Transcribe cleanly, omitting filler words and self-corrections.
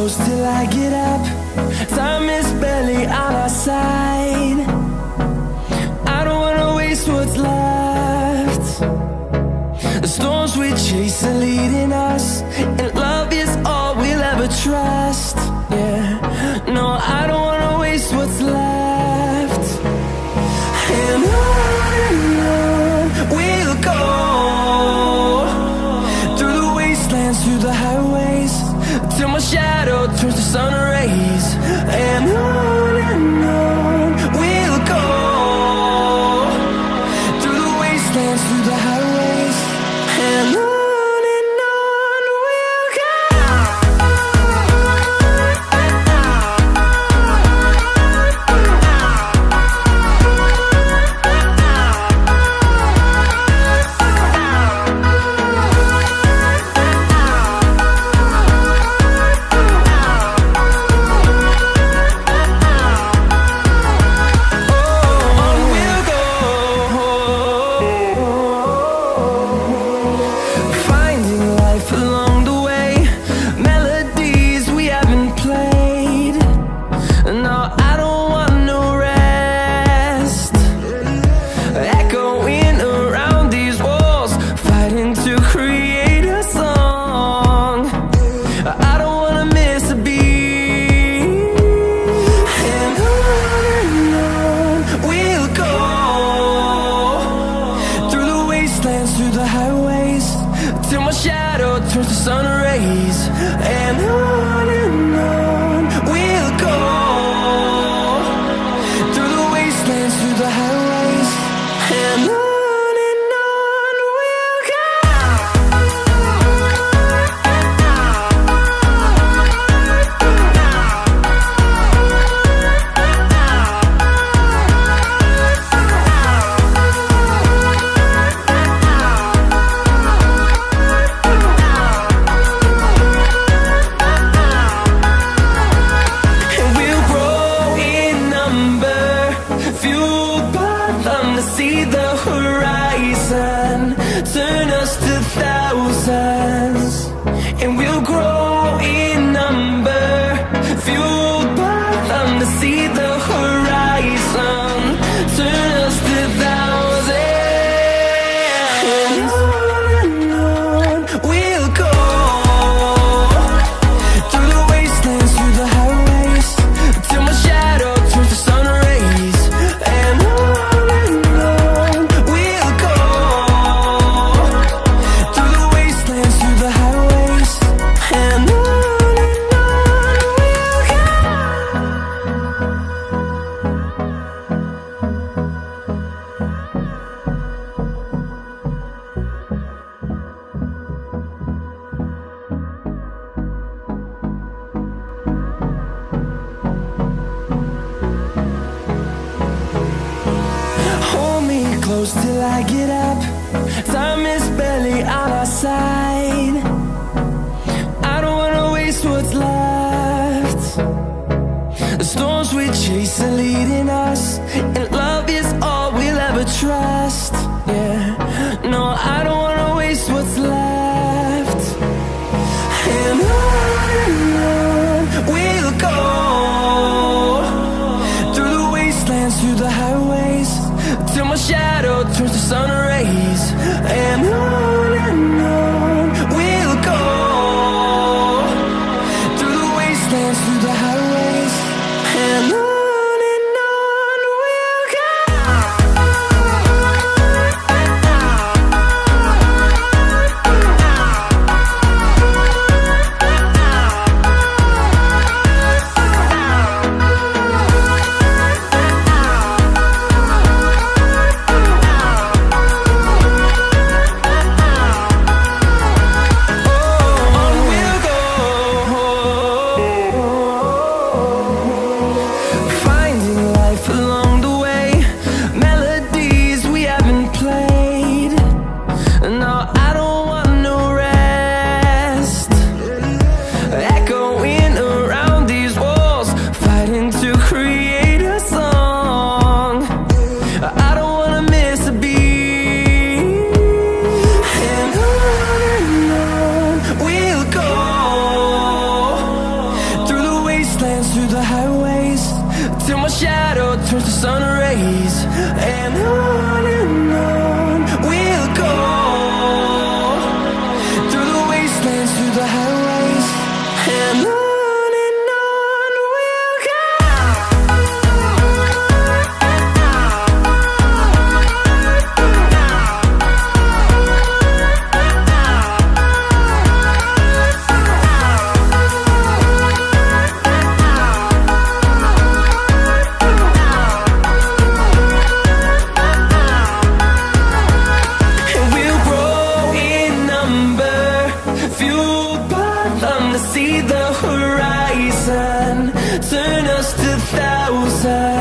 close till I get up. Time is barely on our side. I don't wanna waste what's left. The storms we chase are leading us, and love is all we'll ever trust. Yeah, no, I don't wanna waste what's left. And on we'll go, through the wastelands, through the highways, till my shadow turns to sun rays. And on we'll go, through the wastelands, through the highways, and on we'll go. Through the highways, till my shadow turns to sun rays. And on we'll go, through the wastelands, through the highways, and on we'll go. See the horizon, turn us to thousands, and we'll grow in number, fueled by them to see the horizon, turn us to thousands. And on we'll go, through the wastelands, through the highways, till my shadow turns to sun rays. And close till I get up. Time is barely on our side. I don't wanna waste what's left. The storms we chase are leading us, and love is all we'll ever trust. Yeah, no, I don't wanna waste what's left. And on we'll go, through the wastelands, through the highways, till my shadow turns to sun rays. And on we'll side.